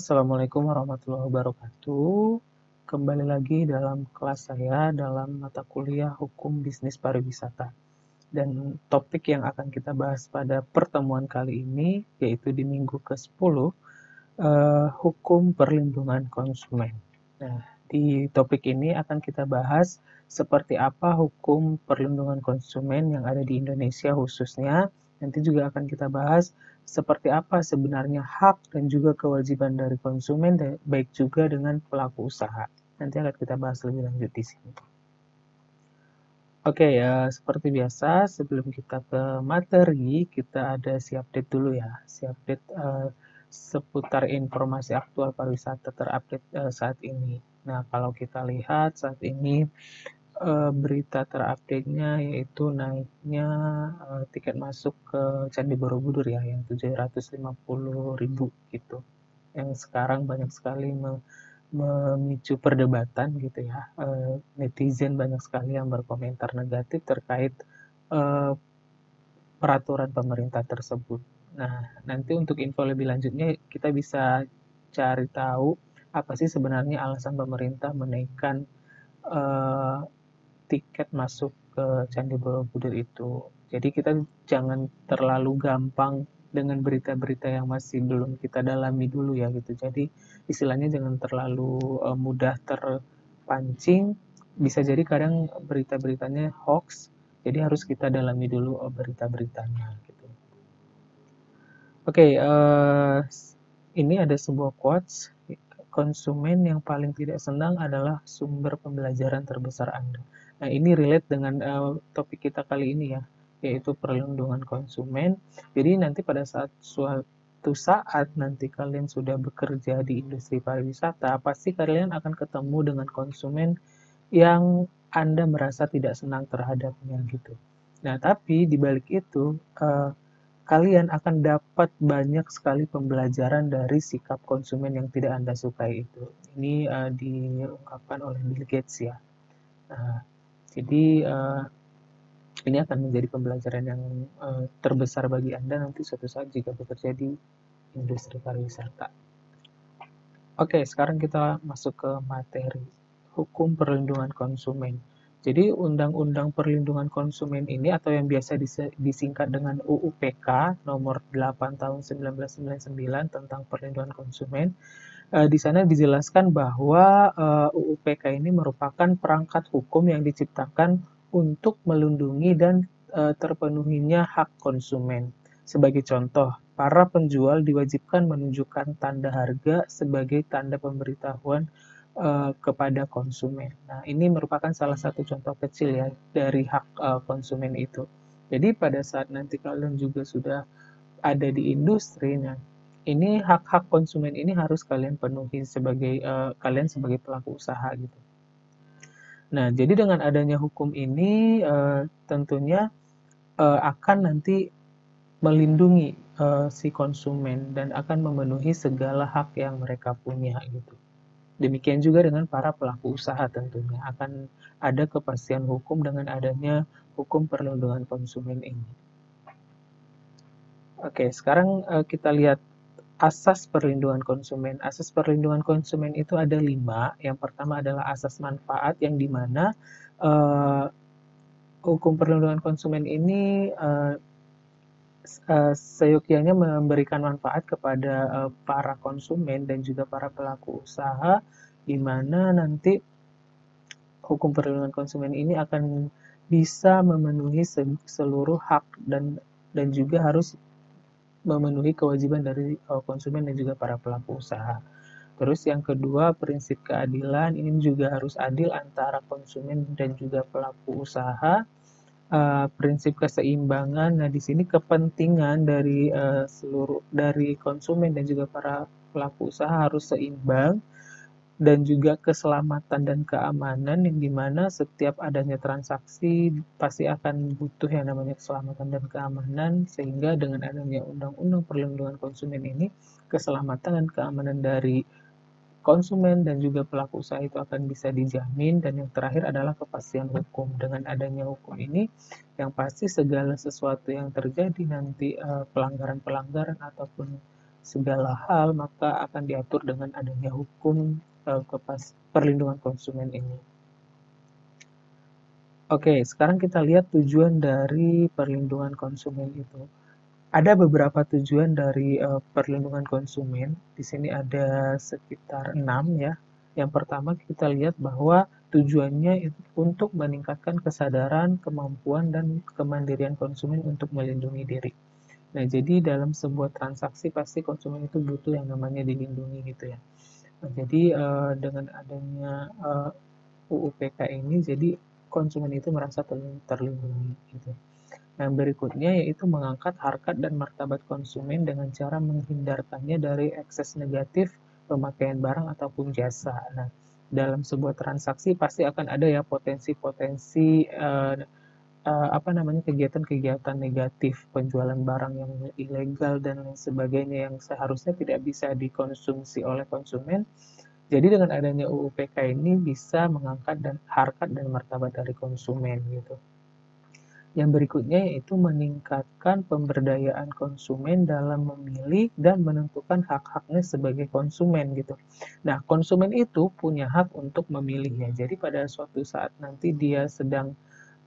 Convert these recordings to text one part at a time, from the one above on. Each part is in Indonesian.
Assalamualaikum warahmatullahi wabarakatuh. Kembali lagi dalam kelas saya dalam mata kuliah Hukum Bisnis Pariwisata. Dan topik yang akan kita bahas pada pertemuan kali ini yaitu di minggu ke-10, Hukum Perlindungan Konsumen. Nah, di topik ini akan kita bahas seperti apa hukum perlindungan konsumen yang ada di Indonesia khususnya. Nanti juga akan kita bahas seperti apa sebenarnya hak dan juga kewajiban dari konsumen, baik juga dengan pelaku usaha. Nanti akan kita bahas lebih lanjut di sini. Oke, ya seperti biasa sebelum kita ke materi, kita ada si update dulu ya. Si update seputar informasi aktual pariwisata terupdate saat ini. Nah, kalau kita lihat saat ini berita terupdate-nya yaitu naiknya tiket masuk ke Candi Borobudur ya, yang 750.000 gitu. Yang sekarang banyak sekali memicu perdebatan gitu ya. Netizen banyak sekali yang berkomentar negatif terkait peraturan pemerintah tersebut. Nah, nanti untuk info lebih lanjutnya kita bisa cari tahu apa sih sebenarnya alasan pemerintah menaikkan tiket masuk ke Candi Borobudur itu. Jadi kita jangan terlalu gampang dengan berita-berita yang masih belum kita dalami dulu ya gitu. Jadi istilahnya jangan terlalu mudah terpancing. Bisa jadi kadang berita-beritanya hoax, jadi harus kita dalami dulu berita-beritanya gitu. Oke, ini ada sebuah quotes, konsumen yang paling tidak senang adalah sumber pembelajaran terbesar Anda. Nah, ini relate dengan topik kita kali ini ya, yaitu perlindungan konsumen. Jadi nanti pada suatu saat nanti kalian sudah bekerja di industri pariwisata, pasti kalian akan ketemu dengan konsumen yang Anda merasa tidak senang terhadapnya gitu. Nah, tapi di balik itu, kalian akan dapat banyak sekali pembelajaran dari sikap konsumen yang tidak Anda sukai itu. Ini diungkapkan oleh Bill Gates ya. Jadi ini akan menjadi pembelajaran yang terbesar bagi Anda nanti suatu saat jika bekerja di industri pariwisata. Oke, sekarang kita masuk ke materi hukum perlindungan konsumen. Jadi Undang-Undang Perlindungan Konsumen ini atau yang biasa disingkat dengan UU-PK nomor 8 tahun 1999 tentang perlindungan konsumen. Di sana dijelaskan bahwa UU-PK ini merupakan perangkat hukum yang diciptakan untuk melindungi dan terpenuhinya hak konsumen. Sebagai contoh, para penjual diwajibkan menunjukkan tanda harga sebagai tanda pemberitahuan kepada konsumen. Nah, ini merupakan salah satu contoh kecil ya dari hak konsumen itu. Jadi pada saat nanti kalian juga sudah ada di industri, nah ini hak-hak konsumen ini harus kalian penuhi sebagai kalian sebagai pelaku usaha gitu. Nah, jadi dengan adanya hukum ini tentunya akan nanti melindungi si konsumen dan akan memenuhi segala hak yang mereka punya gitu. Demikian juga dengan para pelaku usaha tentunya akan ada kepastian hukum dengan adanya hukum perlindungan konsumen ini. Oke, sekarang kita lihat asas perlindungan konsumen. Asas perlindungan konsumen itu ada 5. Yang pertama adalah asas manfaat yang dimana hukum perlindungan konsumen ini seyogyanya memberikan manfaat kepada para konsumen dan juga para pelaku usaha, di mana nanti hukum perlindungan konsumen ini akan bisa memenuhi seluruh hak dan juga harus memenuhi kewajiban dari konsumen dan juga para pelaku usaha. Terus yang kedua, prinsip keadilan ini juga harus adil antara konsumen dan juga pelaku usaha. Prinsip keseimbangan. Nah, di sini kepentingan dari konsumen dan juga para pelaku usaha harus seimbang dan juga keselamatan dan keamanan yang dimana setiap adanya transaksi pasti akan butuh yang namanya keselamatan dan keamanan sehingga dengan adanya Undang-Undang Perlindungan Konsumen ini keselamatan dan keamanan dari konsumen dan juga pelaku usaha itu akan bisa dijamin dan yang terakhir adalah kepastian hukum. Dengan adanya hukum ini yang pasti segala sesuatu yang terjadi nanti pelanggaran-pelanggaran ataupun segala hal, maka akan diatur dengan adanya hukum perlindungan konsumen ini. Oke, sekarang kita lihat tujuan dari perlindungan konsumen itu. Ada beberapa tujuan dari perlindungan konsumen. Di sini ada sekitar 6 ya. Yang pertama kita lihat bahwa tujuannya itu untuk meningkatkan kesadaran, kemampuan, dan kemandirian konsumen untuk melindungi diri. Nah, jadi dalam sebuah transaksi pasti konsumen itu butuh yang namanya dilindungi gitu ya. Nah, jadi dengan adanya UU-PK ini, jadi konsumen itu merasa terlindungi gitu. Yang berikutnya yaitu mengangkat harkat dan martabat konsumen dengan cara menghindarkannya dari ekses negatif pemakaian barang ataupun jasa. Nah, dalam sebuah transaksi pasti akan ada ya potensi-potensi kegiatan-kegiatan negatif, penjualan barang yang ilegal dan lain sebagainya yang seharusnya tidak bisa dikonsumsi oleh konsumen. Jadi dengan adanya UU-PK ini bisa mengangkat harkat dan martabat dari konsumen gitu. Yang berikutnya yaitu meningkatkan pemberdayaan konsumen dalam memilih dan menentukan hak-haknya sebagai konsumen gitu. Nah, konsumen itu punya hak untuk memilih ya. Jadi pada suatu saat nanti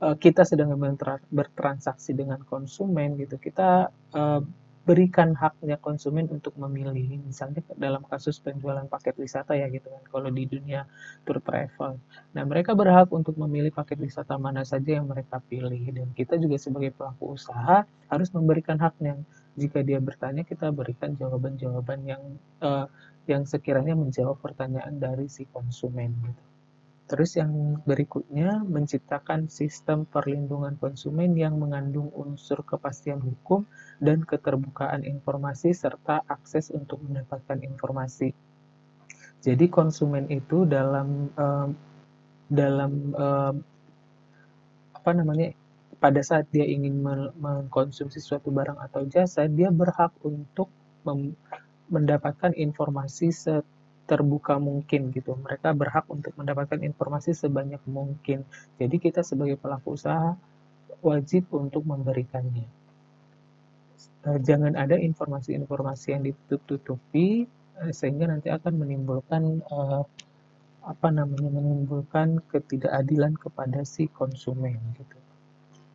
kita sedang bertransaksi dengan konsumen gitu, kita berikan haknya konsumen untuk memilih. Misalnya dalam kasus penjualan paket wisata ya gitu kan, kalau di dunia tour travel. Nah, mereka berhak untuk memilih paket wisata mana saja yang mereka pilih, dan kita juga sebagai pelaku usaha harus memberikan haknya. Jika dia bertanya, kita berikan jawaban-jawaban yang sekiranya menjawab pertanyaan dari si konsumen gitu. Terus yang berikutnya, menciptakan sistem perlindungan konsumen yang mengandung unsur kepastian hukum dan keterbukaan informasi serta akses untuk mendapatkan informasi. Jadi konsumen itu pada saat dia ingin mengkonsumsi suatu barang atau jasa, dia berhak untuk mendapatkan informasi terbuka mungkin gitu. Mereka berhak untuk mendapatkan informasi sebanyak mungkin. Jadi kita sebagai pelaku usaha wajib untuk memberikannya. Jangan ada informasi-informasi yang ditutup-tutupi sehingga nanti akan menimbulkan ketidakadilan kepada si konsumen gitu.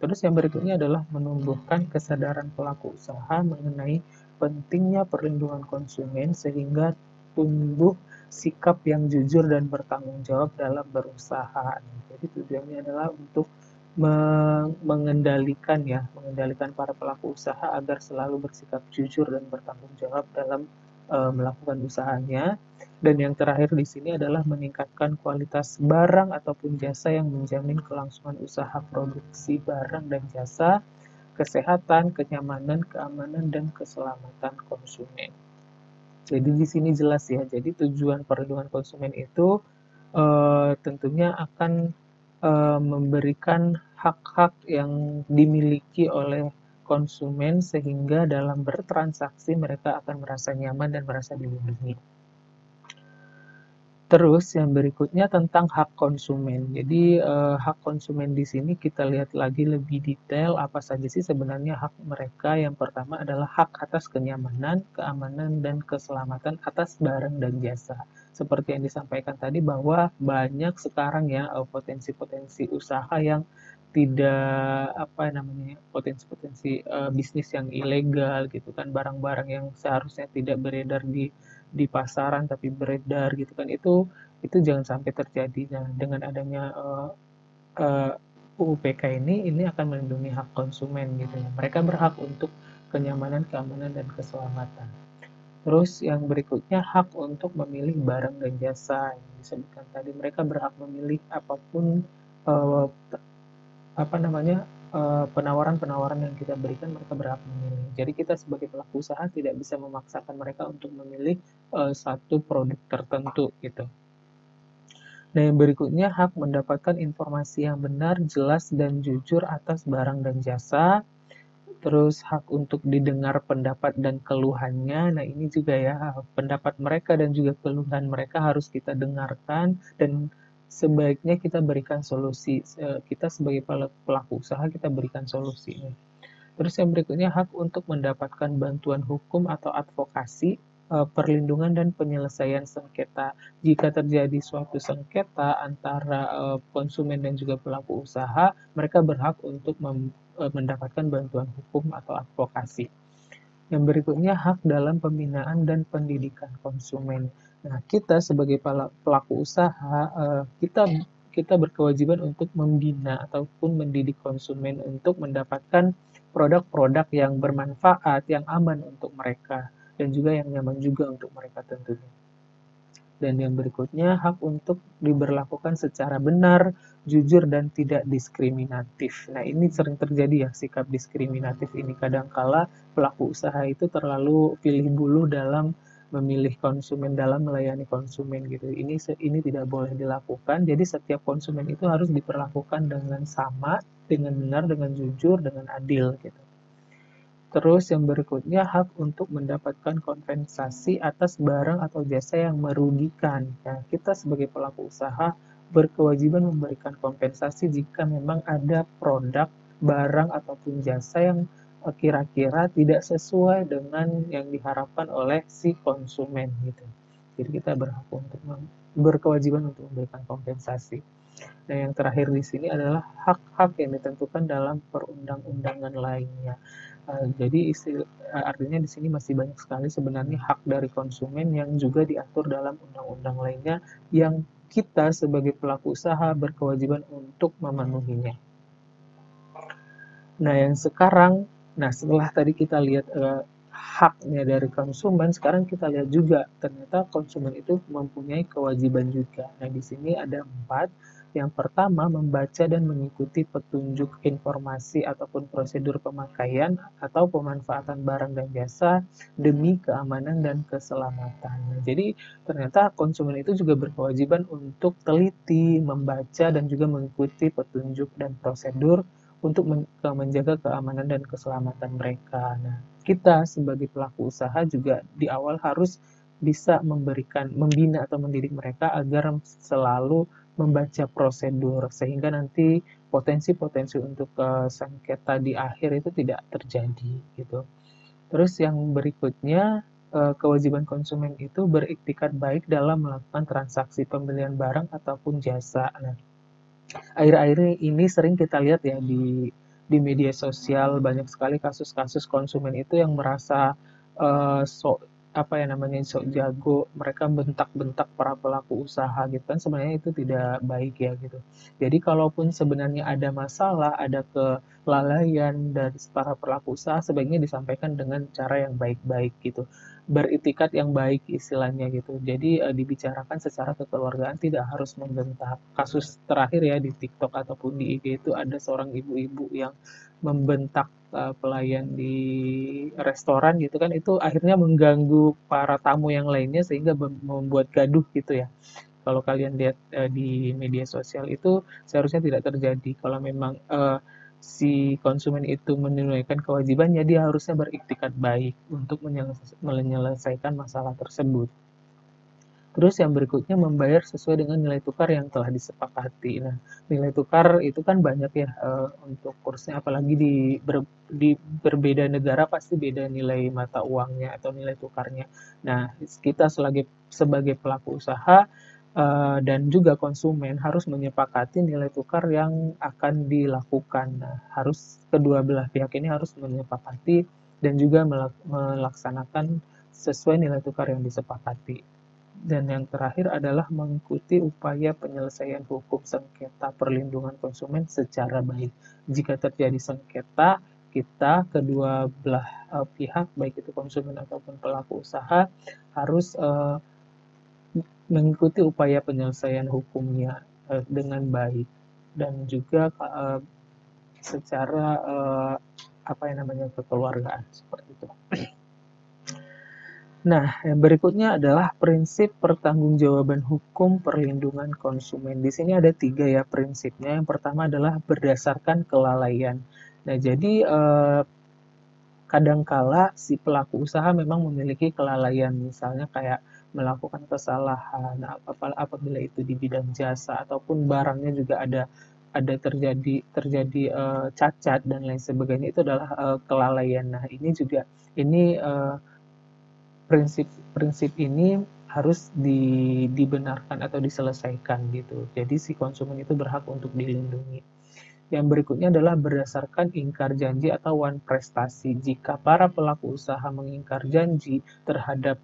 Terus yang berikutnya adalah menumbuhkan kesadaran pelaku usaha mengenai pentingnya perlindungan konsumen sehingga tumbuh sikap yang jujur dan bertanggung jawab dalam berusaha. Jadi tujuannya adalah untuk mengendalikan para pelaku usaha agar selalu bersikap jujur dan bertanggung jawab dalam melakukan usahanya. Dan yang terakhir di sini adalah meningkatkan kualitas barang ataupun jasa yang menjamin kelangsungan usaha produksi barang dan jasa, kesehatan, kenyamanan, keamanan, dan keselamatan konsumen. Jadi di sini jelas ya, jadi tujuan perlindungan konsumen itu tentunya akan memberikan hak-hak yang dimiliki oleh konsumen sehingga dalam bertransaksi mereka akan merasa nyaman dan merasa dilindungi. Terus yang berikutnya tentang hak konsumen. Jadi hak konsumen di sini kita lihat lagi lebih detail apa saja sih sebenarnya hak mereka. Yang pertama adalah hak atas kenyamanan, keamanan, dan keselamatan atas barang dan jasa. Seperti yang disampaikan tadi bahwa banyak sekarang ya potensi-potensi usaha yang tidak potensi-potensi bisnis yang ilegal gitu kan, barang-barang yang seharusnya tidak beredar di pasaran tapi beredar gitu kan, itu jangan sampai terjadi. Nah, dengan adanya UU-PK ini akan melindungi hak konsumen gitu ya. Mereka berhak untuk kenyamanan, keamanan, dan keselamatan. Terus yang berikutnya hak untuk memilih barang dan jasa yang disebutkan tadi. Mereka berhak memilih apapun penawaran-penawaran yang kita berikan, mereka berhak memilih. Jadi kita sebagai pelaku usaha tidak bisa memaksakan mereka untuk memilih satu produk tertentu gitu. Nah, yang berikutnya hak mendapatkan informasi yang benar, jelas, dan jujur atas barang dan jasa. Terus hak untuk didengar pendapat dan keluhannya. Nah, ini juga ya, pendapat mereka dan juga keluhan mereka harus kita dengarkan dan sebaiknya kita berikan solusi. Kita sebagai pelaku usaha kita berikan solusi. Terus yang berikutnya hak untuk mendapatkan bantuan hukum atau advokasi, perlindungan dan penyelesaian sengketa. Jika terjadi suatu sengketa antara konsumen dan juga pelaku usaha, mereka berhak untuk mendapatkan bantuan hukum atau advokasi. Yang berikutnya hak dalam pembinaan dan pendidikan konsumen. Nah, kita sebagai pelaku usaha, kita berkewajiban untuk membina ataupun mendidik konsumen untuk mendapatkan produk-produk yang bermanfaat, yang aman untuk mereka, dan juga yang nyaman juga untuk mereka tentunya. Dan yang berikutnya, hak untuk diberlakukan secara benar, jujur, dan tidak diskriminatif. Nah, ini sering terjadi ya, sikap diskriminatif ini. Kadangkala pelaku usaha itu terlalu pilih bulu dalam memilih konsumen, dalam melayani konsumen gitu. Ini tidak boleh dilakukan. Jadi setiap konsumen itu harus diperlakukan dengan sama, dengan benar, dengan jujur, dengan adil gitu. Terus yang berikutnya hak untuk mendapatkan kompensasi atas barang atau jasa yang merugikan. Nah, kita sebagai pelaku usaha berkewajiban memberikan kompensasi jika memang ada produk, barang ataupun jasa yang kira-kira tidak sesuai dengan yang diharapkan oleh si konsumen gitu. Jadi kita berkewajiban untuk memberikan kompensasi. Nah, yang terakhir di sini adalah hak-hak yang ditentukan dalam perundang-undangan lainnya. Jadi artinya di sini masih banyak sekali sebenarnya hak dari konsumen yang juga diatur dalam undang-undang lainnya yang kita sebagai pelaku usaha berkewajiban untuk memenuhinya. Nah, yang sekarang, setelah tadi kita lihat haknya dari konsumen, sekarang kita lihat juga ternyata konsumen itu mempunyai kewajiban juga. Nah, di sini ada 4. Yang pertama, membaca dan mengikuti petunjuk informasi ataupun prosedur pemakaian atau pemanfaatan barang dan jasa demi keamanan dan keselamatan. Nah, jadi ternyata konsumen itu juga berkewajiban untuk teliti, membaca dan juga mengikuti petunjuk dan prosedur untuk menjaga keamanan dan keselamatan mereka. Nah, kita sebagai pelaku usaha juga di awal harus bisa membina atau mendidik mereka agar selalu membaca prosedur sehingga nanti potensi-potensi untuk sengketa di akhir itu tidak terjadi gitu. Terus yang berikutnya kewajiban konsumen itu beriktikat baik dalam melakukan transaksi pembelian barang ataupun jasa. Nah, akhir-akhir ini sering kita lihat ya di media sosial banyak sekali kasus-kasus konsumen itu yang merasa sok apa ya namanya sok jago, mereka bentak-bentak para pelaku usaha gitu kan sebenarnya itu tidak baik ya gitu. Jadi kalaupun sebenarnya ada masalah, ada kelalaian dari para pelaku usaha sebaiknya disampaikan dengan cara yang baik-baik gitu, beritikat yang baik istilahnya gitu. Jadi dibicarakan secara kekeluargaan, tidak harus membentak. Kasus terakhir ya di TikTok ataupun di IG itu ada seorang ibu-ibu yang membentak pelayan di restoran gitu kan, itu akhirnya mengganggu para tamu yang lainnya sehingga membuat gaduh gitu ya. Kalau kalian lihat di media sosial itu seharusnya tidak terjadi. Kalau memang si konsumen itu menunaikan kewajibannya, dia harusnya beriktikat baik untuk menyelesaikan masalah tersebut. Terus yang berikutnya membayar sesuai dengan nilai tukar yang telah disepakati. Nah, nilai tukar itu kan banyak ya untuk kursnya, apalagi di berbeda negara pasti beda nilai mata uangnya atau nilai tukarnya. Nah, kita sebagai pelaku usaha dan juga konsumen harus menyepakati nilai tukar yang akan dilakukan. Nah, harus kedua belah pihak ini harus menyepakati dan juga melaksanakan sesuai nilai tukar yang disepakati. Dan yang terakhir adalah mengikuti upaya penyelesaian hukum sengketa perlindungan konsumen secara baik. Jika terjadi sengketa, kita kedua belah pihak, baik itu konsumen ataupun pelaku usaha, harus mengikuti upaya penyelesaian hukumnya dengan baik dan juga secara kekeluargaan seperti itu. Nah, yang berikutnya adalah prinsip pertanggungjawaban hukum perlindungan konsumen. Di sini ada 3 ya prinsipnya. Yang pertama adalah berdasarkan kelalaian. Nah, jadi kadangkala si pelaku usaha memang memiliki kelalaian, misalnya kayak melakukan kesalahan apabila itu di bidang jasa ataupun barangnya juga ada ada terjadi cacat dan lain sebagainya, itu adalah kelalaian. Nah, ini juga ini prinsip ini harus dibenarkan atau diselesaikan gitu. Jadi si konsumen itu berhak untuk dilindungi. Yang berikutnya adalah berdasarkan ingkar janji atau wan prestasi. Jika para pelaku usaha mengingkar janji terhadap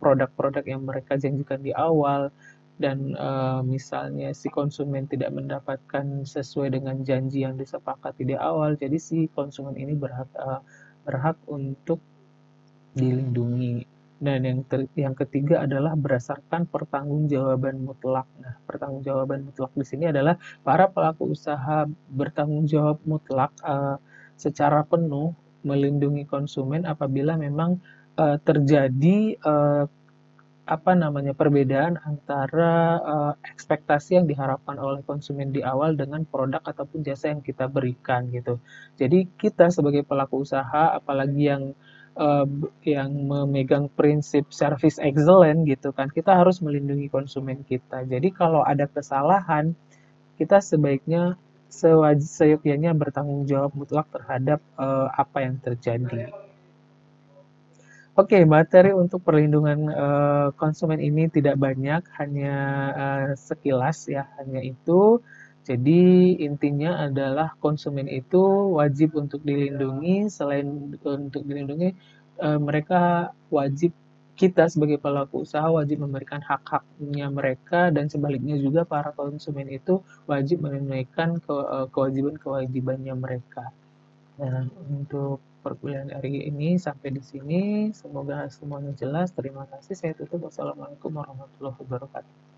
produk-produk yang mereka janjikan di awal, dan misalnya si konsumen tidak mendapatkan sesuai dengan janji yang disepakati di awal, jadi si konsumen ini berhak untuk dilindungi. Dan yang ketiga adalah berdasarkan pertanggungjawaban mutlak. Nah, pertanggungjawaban mutlak di sini adalah para pelaku usaha bertanggung jawab mutlak secara penuh melindungi konsumen apabila memang terjadi perbedaan antara ekspektasi yang diharapkan oleh konsumen di awal dengan produk ataupun jasa yang kita berikan gitu. Jadi kita sebagai pelaku usaha, apalagi yang memegang prinsip service excellent gitu kan, kita harus melindungi konsumen kita. Jadi kalau ada kesalahan, kita sebaiknya seyogyanya bertanggung jawab mutlak terhadap apa yang terjadi. Oke, materi untuk perlindungan konsumen ini tidak banyak, hanya sekilas ya, hanya itu. Jadi intinya adalah konsumen itu wajib untuk dilindungi. Selain untuk dilindungi, mereka wajib, kita sebagai pelaku usaha wajib memberikan hak-haknya mereka, dan sebaliknya juga para konsumen itu wajib menunaikan kewajiban-kewajibannya mereka. Dan untuk perkuliahan hari ini sampai di sini. Semoga semuanya jelas. Terima kasih. Saya tutup. Wassalamualaikum warahmatullahi wabarakatuh.